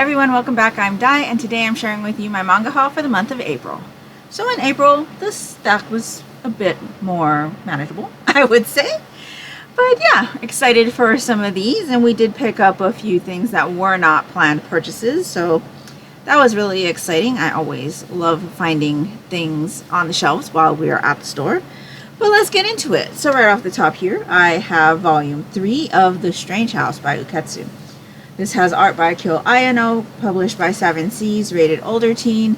Hi everyone, welcome back. I'm Di, and today I'm sharing with you my manga haul for the month of April. So in April, the stack was a bit more manageable, I would say. But yeah, excited for some of these, and we did pick up a few things that were not planned purchases, so that was really exciting. I always love finding things on the shelves while we are at the store. But let's get into it. So right off the top here, I have volume 3 of The Strange House by Uketsu. This has art by Kyo Ayano, published by 7Seas, rated older teen.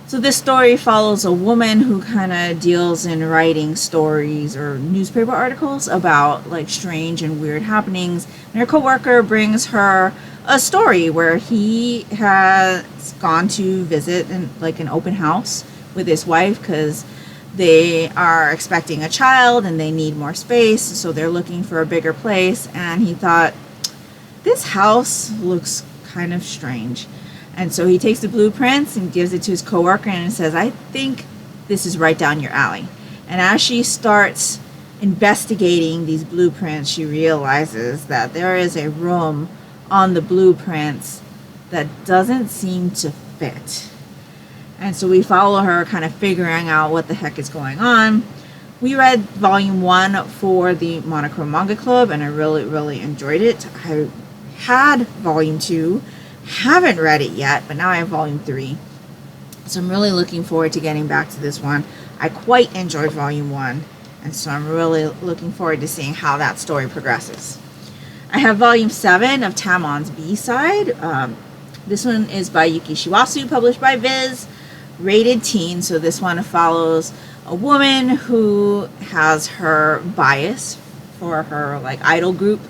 So this story follows a woman who kind of deals in writing stories or newspaper articles about like strange and weird happenings. And her coworker brings her a story where he has gone to visit an open house with his wife because they are expecting a child and they need more space. So they're looking for a bigger place. And he thought, this house looks kind of strange. And so he takes the blueprints and gives it to his coworker and says, I think this is right down your alley. And as she starts investigating these blueprints, she realizes that there is a room on the blueprints that doesn't seem to fit. And so we follow her kind of figuring out what the heck is going on. We read volume 1 for the Monochrome Manga Club and I really enjoyed it. I had volume 2, haven't read it yet, but now I have volume 3. So I'm really looking forward to getting back to this one. I quite enjoyed volume 1, and so I'm really looking forward to seeing how that story progresses. I have volume 7 of Tamon's B-Side. This one is by Yuki Shiwasu, published by Viz, rated teen. So this one follows a woman who has her bias for her idol group.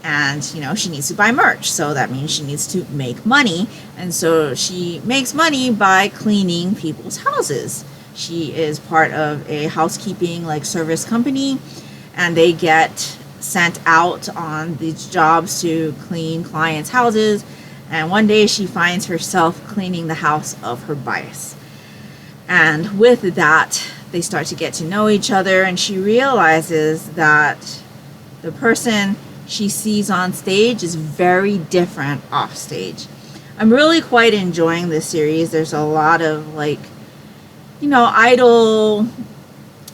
And, she needs to buy merch. So that means she needs to make money. And so she makes money by cleaning people's houses. She is part of a housekeeping service company. And they get sent out on these jobs to clean clients' houses. And one day she finds herself cleaning the house of her bias. And with that, they start to get to know each other. And she realizes that the person she sees on stage is very different off stage. I'm really quite enjoying this series. There's a lot of idol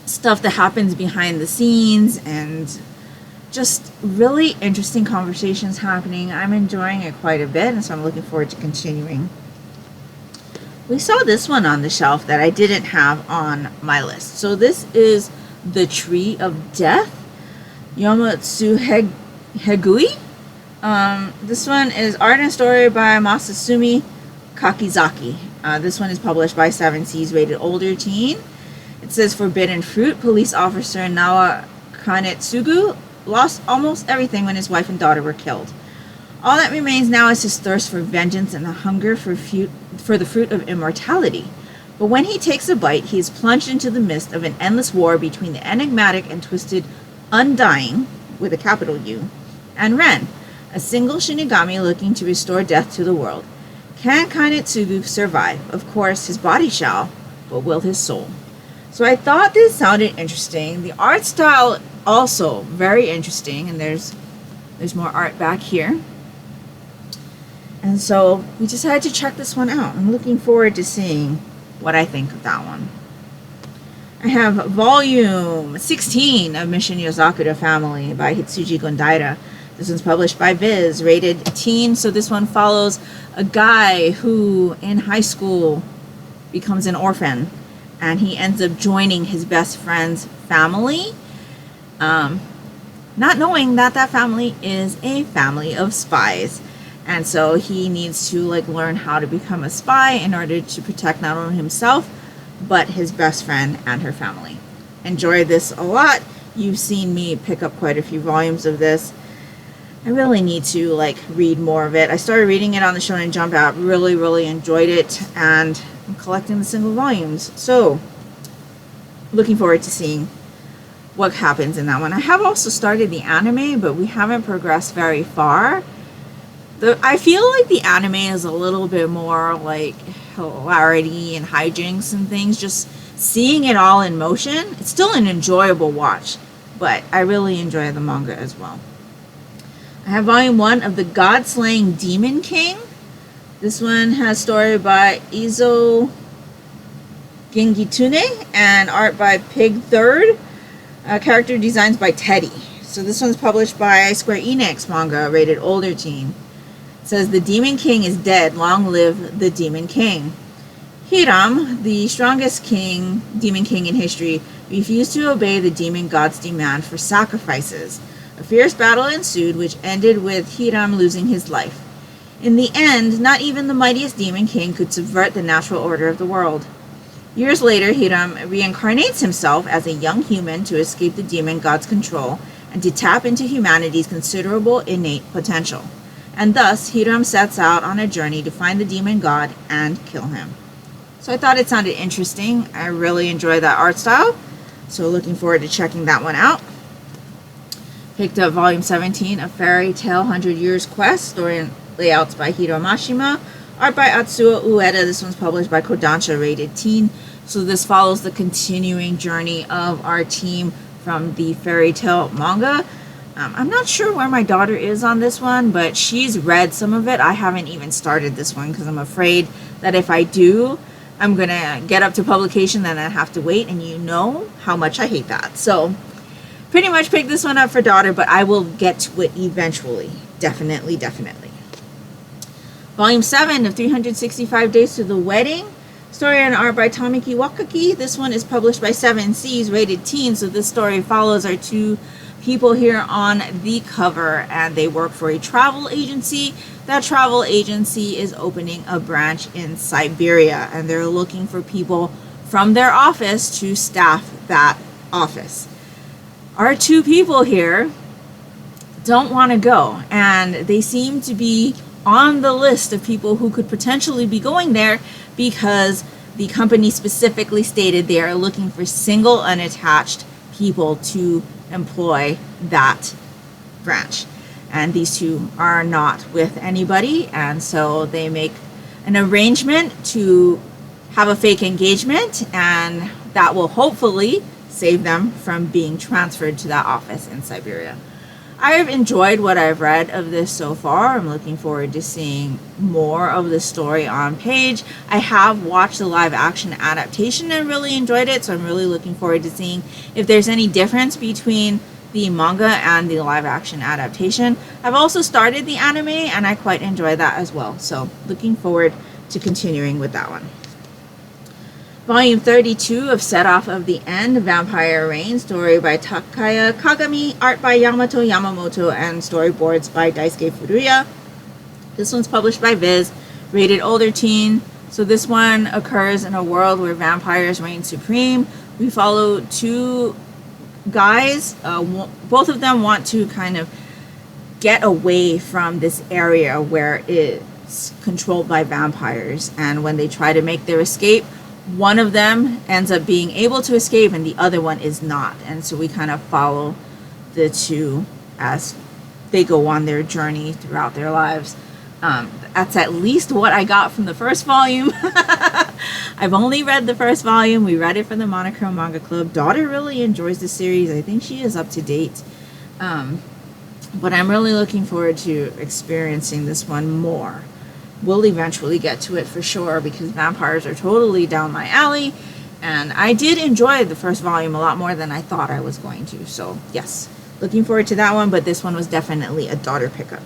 stuff that happens behind the scenes and just really interesting conversations happening. I'm enjoying it quite a bit, and so I'm looking forward to continuing. We saw this one on the shelf that I didn't have on my list. So this is The Tree of Death, Yomatsu Hegui. This one is art and story by Masasumi Kakizaki. This one is published by 7Seas, rated older teen. It says forbidden fruit. Police officer Nawa Kanetsugu lost almost everything when his wife and daughter were killed. All that remains now is his thirst for vengeance and the hunger for the fruit of immortality. But when he takes a bite, he is plunged into the midst of an endless war between the enigmatic and twisted Undying, with a capital U, and Ren, a single Shinigami looking to restore death to the world. Can Kanetsugu survive? Of course, his body shall, but will his soul? So I thought this sounded interesting. The art style also very interesting, and there's more art back here. And so we decided to check this one out. I'm looking forward to seeing what I think of that one. I have volume 16 of Mission Yozakura Family by Hitsuji Gondaira. This one's published by Viz, rated teen. So this one follows a guy who in high school becomes an orphan, and he ends up joining his best friend's family, not knowing that that family is a family of spies. And so he needs to learn how to become a spy in order to protect not only himself but his best friend and her family. Enjoy this a lot. You've seen me pick up quite a few volumes of this. I really need to read more of it. I started reading it on the Shonen Jump app. Really enjoyed it, and I'm collecting the single volumes. So looking forward to seeing what happens in that one. I have also started the anime, but we haven't progressed very far. I feel like the anime is a little bit more hilarity and hijinks and things. Just seeing it all in motion. It's still an enjoyable watch, but I really enjoy the manga as well. I have volume 1 of The God-Slaying Demon King This one has story by Izo Gengitune and art by Pig Third. Character designs by Teddy. So this one's published by Square Enix manga, rated older teen. It says, the Demon King is dead. Long live the Demon King. Hiram, the strongest demon king in history, refused to obey the demon god's demand for sacrifices. A fierce battle ensued, which ended with Hiram losing his life. In the end, not even the mightiest demon king could subvert the natural order of the world. Years later, Hiram reincarnates himself as a young human to escape the demon god's control and to tap into humanity's considerable innate potential. And thus, Hiram sets out on a journey to find the demon god and kill him. So I thought it sounded interesting. I really enjoy that art style. So looking forward to checking that one out. Picked up volume 17 of Fairy Tale 100 Years Quest. Story and layouts by Hiro Mashima. Art by Atsuo Ueda. This one's published by Kodansha, rated teen. So this follows the continuing journey of our team from the Fairy Tale manga. I'm not sure where my daughter is on this one, but she's read some of it. I haven't even started this one because I'm afraid that if I do, I'm going to get up to publication and then I have to wait, and you know how much I hate that. So pretty much picked this one up for daughter, but I will get to it eventually. Definitely. Volume 7 of 365 Days to the Wedding. Story and art by Tamiki Wakaki. This one is published by 7 Seas, rated teen. So this story follows our two people here on the cover, and they work for a travel agency. That travel agency is opening a branch in Siberia, and they're looking for people from their office to staff that office. Our two people here don't want to go, and they seem to be on the list of people who could potentially be going there because the company specifically stated they are looking for single unattached people to employ that branch. And these two are not with anybody, and so they make an arrangement to have a fake engagement, and that will hopefully save them from being transferred to that office in Siberia. I have enjoyed what I've read of this so far. I'm looking forward to seeing more of the story on page. I have watched the live action adaptation and really enjoyed it, so I'm really looking forward to seeing if there's any difference between the manga and the live action adaptation. I've also started the anime and I quite enjoy that as well, so looking forward to continuing with that one. Volume 32 of Set Off of the End, Vampire Reign. Story by Takaya Kagami, art by Yamato Yamamoto, and storyboards by Daisuke Furuya. This one's published by Viz, rated older teen. So this one occurs in a world where vampires reign supreme. We follow two guys. Both of them want to kind of get away from this area where it's controlled by vampires. And when they try to make their escape, one of them ends up being able to escape and the other one is not. And so we kind of follow the two as they go on their journey throughout their lives. That's at least what I got from the first volume. I've only read the first volume. We read it for the Monochrome Manga Club. Daughter really enjoys the series. I think she is up to date. But I'm really looking forward to experiencing this one more. We'll eventually get to it for sure because vampires are totally down my alley. And I did enjoy the first volume a lot more than I thought I was going to. So yes, looking forward to that one. But this one was definitely a daughter pickup.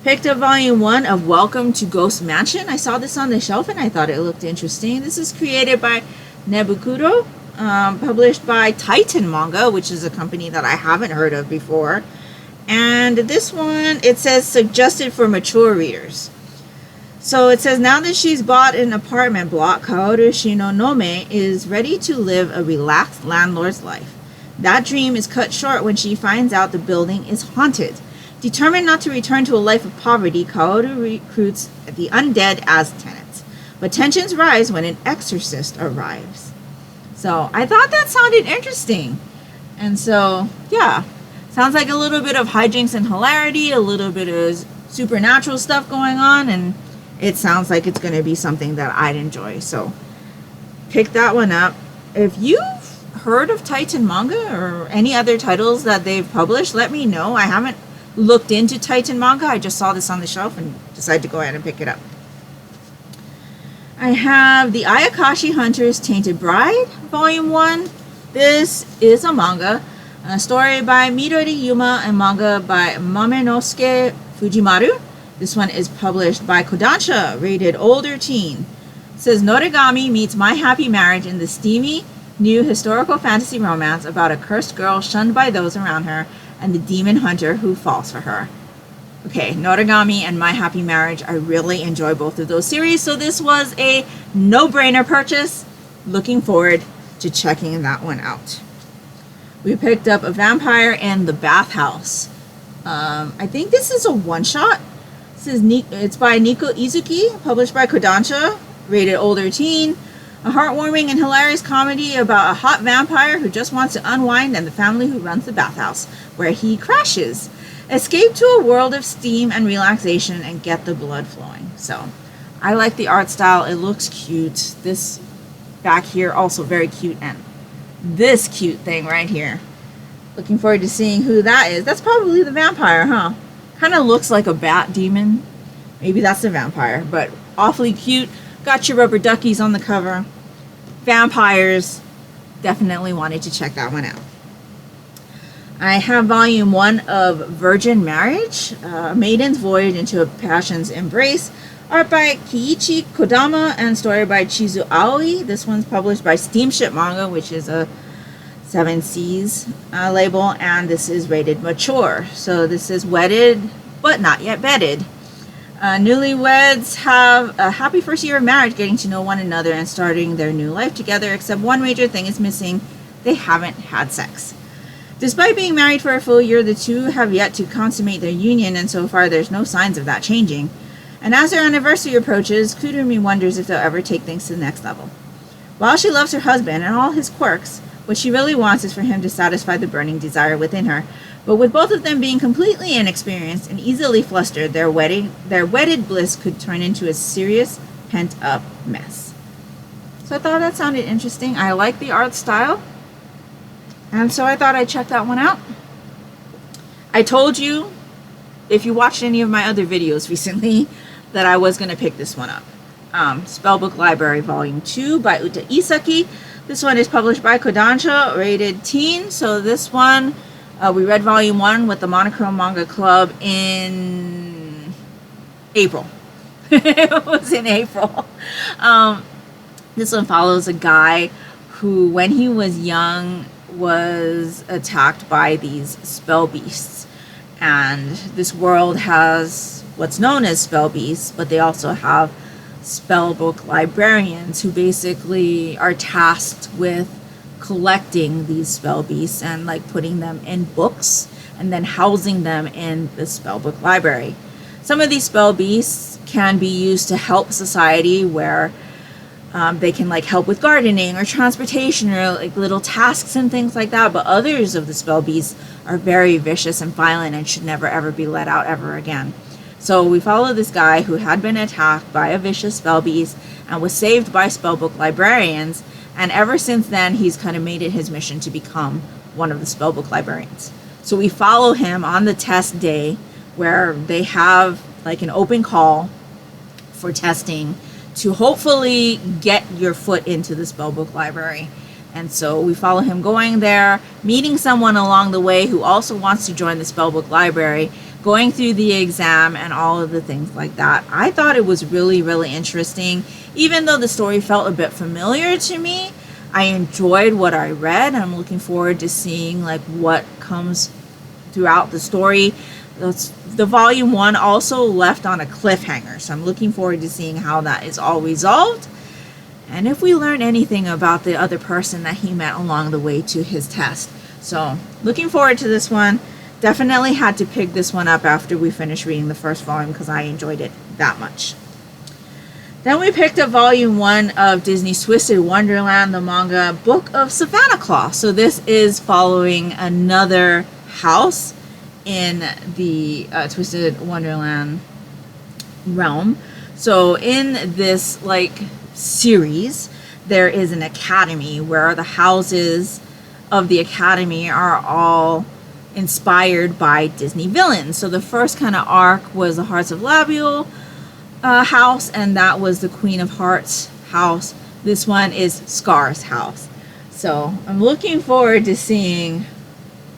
Picked up volume 1 of Welcome to Ghost Mansion. I saw this on the shelf and I thought it looked interesting. This is created by Nebukuro, published by Titan Manga, which is a company that I haven't heard of before. And this one, it says suggested for mature readers. So it says, now that she's bought an apartment block, Kaoru Shinonome is ready to live a relaxed landlord's life. That dream is cut short when she finds out the building is haunted. Determined not to return to a life of poverty, Kaoru recruits the undead as tenants. But tensions rise when an exorcist arrives. So I thought that sounded interesting. And so, yeah, sounds like a little bit of hijinks and hilarity, a little bit of supernatural stuff going on, and it sounds like it's going to be something that I'd enjoy. So pick that one up. If you've heard of Titan Manga or any other titles that they've published, let me know. I haven't looked into Titan manga. I just saw this on the shelf and decided to go ahead and pick it up. I have the Ayakashi Hunter's Tainted Bride, Volume 1. This is a manga. A story by Midori Yuma and manga by Mamenosuke Fujimaru. This one is published by Kodansha, rated older teen. It says Noragami meets My Happy Marriage in the steamy new historical fantasy romance about a cursed girl shunned by those around her and the demon hunter who falls for her. Okay, Noragami and My Happy Marriage, I really enjoy both of those series, so this was a no-brainer purchase. Looking forward to checking that one out. We picked up A Vampire in the Bathhouse. I think this is a one-shot. It's by Nico Izuki, published by Kodansha, rated older teen. A heartwarming and hilarious comedy about a hot vampire who just wants to unwind and the family who runs the bathhouse, where he crashes. Escape to a world of steam and relaxation and get the blood flowing. So, I like the art style. It looks cute. This back here also very cute, and this cute thing right here. Looking forward to seeing who that is. That's probably the vampire, huh? Kind of looks like a bat demon. Maybe that's the vampire, but awfully cute. Got your rubber duckies on the cover. Vampires. Definitely wanted to check that one out. I have volume 1 of Virgin Marriage, Maiden's Voyage into a Passion's Embrace, art by Kiichi Kodama and story by Chizu Aoi. This one's published by Steamship Manga, which is a 7 Seas label, and this is rated mature. So this is wedded, but not yet bedded. Newlyweds have a happy first year of marriage, getting to know one another and starting their new life together, except one major thing is missing. They haven't had sex. Despite being married for a full year, the two have yet to consummate their union, and so far there's no signs of that changing. And as their anniversary approaches, Kurumi wonders if they'll ever take things to the next level. While she loves her husband and all his quirks, what she really wants is for him to satisfy the burning desire within her. But with both of them being completely inexperienced and easily flustered, their wedded bliss could turn into a serious, pent-up mess. So I thought that sounded interesting. I like the art style. And so I thought I'd check that one out. I told you, if you watched any of my other videos recently, that I was going to pick this one up. Spellbook Library Volume 2 by Uta Isaki. This one is published by Kodansha, rated teen. So this one, we read Volume 1 with the Monochrome Manga Club in April. It was in April. This one follows a guy who, when he was young, was attacked by these spell beasts, and this world has what's known as spell beasts, but they also have spellbook librarians who basically are tasked with collecting these spell beasts and like putting them in books and then housing them in the spellbook library. Some of these spell beasts can be used to help society, where they can like help with gardening or transportation or like little tasks and things like that. But others of the spell beasts are very vicious and violent and should never ever be let out ever again. So we follow this guy who had been attacked by a vicious spell beast and was saved by spellbook librarians. And ever since then, he's kind of made it his mission to become one of the spellbook librarians. So we follow him on the test day, where they have like an open call for testing to hopefully get your foot into the spellbook library. And so we follow him going there, meeting someone along the way who also wants to join the spellbook library, going through the exam and all of the things like that. I thought it was really, really interesting. Even though the story felt a bit familiar to me, I enjoyed what I read. I'm looking forward to seeing like what comes throughout the story. The volume 1 also left on a cliffhanger, so I'm looking forward to seeing how that is all resolved, and if we learn anything about the other person that he met along the way to his test. So looking forward to this one. Definitely had to pick this one up after we finished reading the first volume because I enjoyed it that much. Then we picked up volume 1 of Disney's Twisted Wonderland, the manga Book of Savannah Claw. So this is following another house in the Twisted Wonderland realm. So in this like series, there is an academy where the houses of the academy are all inspired by Disney villains. So the first kind of arc was the Hearts of Labial house, and that was the Queen of Hearts house. This one is Scar's house. So I'm looking forward to seeing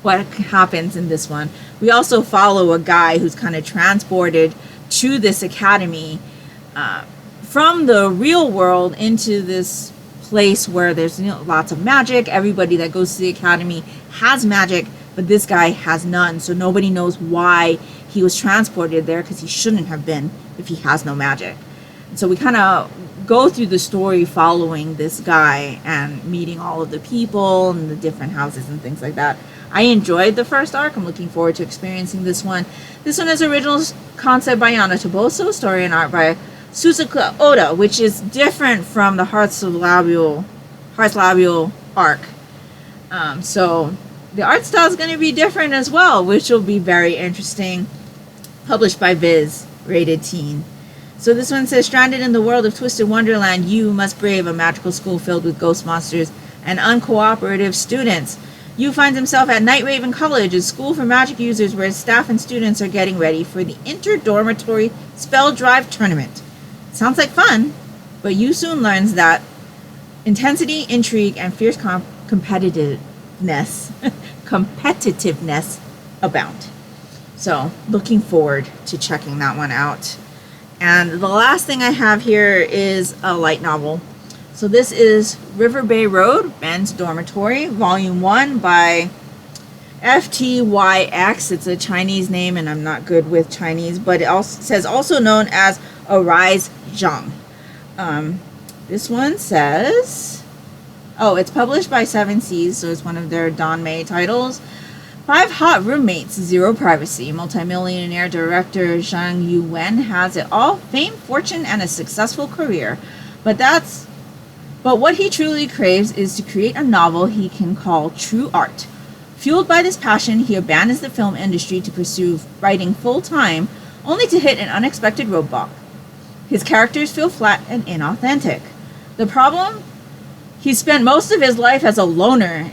what happens in this one. We also follow a guy who's kind of transported to this academy from the real world into this place where there's lots of magic. Everybody that goes to the academy has magic, but this guy has none. So nobody knows why he was transported there, because he shouldn't have been if he has no magic. And so we kind of go through the story following this guy and meeting all of the people and the different houses and things like that. I enjoyed the first arc. I'm looking forward to experiencing this one. This one is original concept by Yana Toboso, story and art by Suzuka Oda, which is different from the Hearts Labial arc. So the art style is going to be different as well, which will be very interesting. Published by Viz, rated teen. So this one says, stranded in the world of Twisted Wonderland, you must brave a magical school filled with ghost monsters and uncooperative students. You finds himself at Night Raven College, a school for magic users where staff and students are getting ready for the inter-dormitory spell drive tournament. Sounds like fun, but you soon learns that intensity, intrigue, and fierce competitiveness abound. So looking forward to checking that one out. And the last thing I have here is a light novel. So this is River Bay Road, Men's Dormitory, Volume 1 by FTYX. It's a Chinese name, and I'm not good with Chinese, but it also says also known as Arise Zhang. This one says, it's published by Seven Seas, so it's one of their Donmei titles. 5 hot roommates, 0 privacy. Multimillionaire director Zhang Yuwen has it all: fame, fortune, and a successful career. But what he truly craves is to create a novel he can call true art. Fueled by this passion, he abandons the film industry to pursue writing full-time, only to hit an unexpected roadblock. His characters feel flat and inauthentic. The problem? He spent most of his life as a loner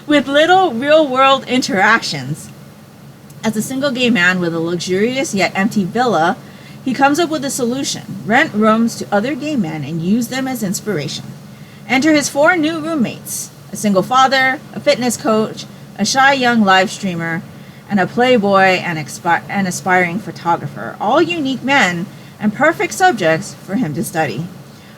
with little real-world interactions. As a single gay man with a luxurious yet empty villa, he comes up with a solution: rent rooms to other gay men and use them as inspiration. Enter his 4 new roommates: a single father, a fitness coach, a shy young live streamer, and a playboy and aspiring photographer, all unique men and perfect subjects for him to study.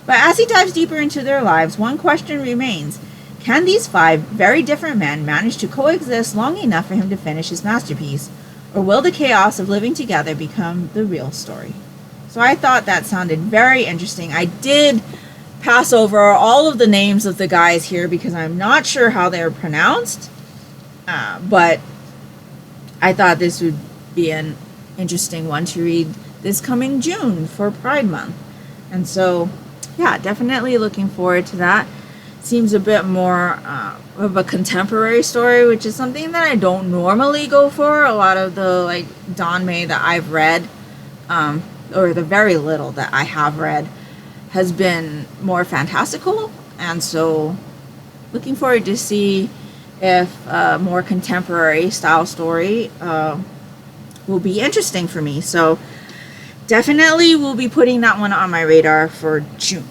But as he dives deeper into their lives, one question remains: can these 5 very different men manage to coexist long enough for him to finish his masterpiece? Or will the chaos of living together become the real story? So I thought that sounded very interesting. I did pass over all of the names of the guys here because I'm not sure how they're pronounced. But I thought this would be an interesting one to read this coming June for Pride Month. And so, yeah, definitely looking forward to that. Seems a bit more of a contemporary story, which is something that I don't normally go for. A lot of the Donmei that I've read, or the very little that I have read, has been more fantastical, and so looking forward to see if a more contemporary style story will be interesting for me. So definitely will be putting that one on my radar for June.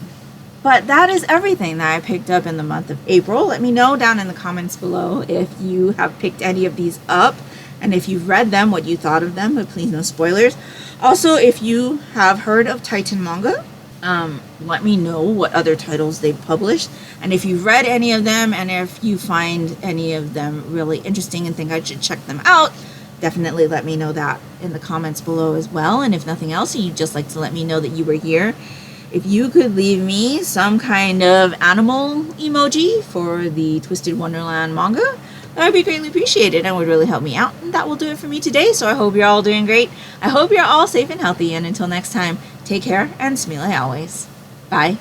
But that is everything that I picked up in the month of April. Let me know down in the comments below if you have picked any of these up, and if you've read them, what you thought of them, but please no spoilers. Also, if you have heard of Titan Manga, let me know what other titles they've published, and if you've read any of them, and if you find any of them really interesting and think I should check them out, definitely let me know that in the comments below as well. And if nothing else, and you'd just like to let me know that you were here, if you could leave me some kind of animal emoji for the Twisted Wonderland manga, that would be greatly appreciated and would really help me out. And that will do it for me today. So I hope you're all doing great. I hope you're all safe and healthy. And until next time, take care and smile always. Bye.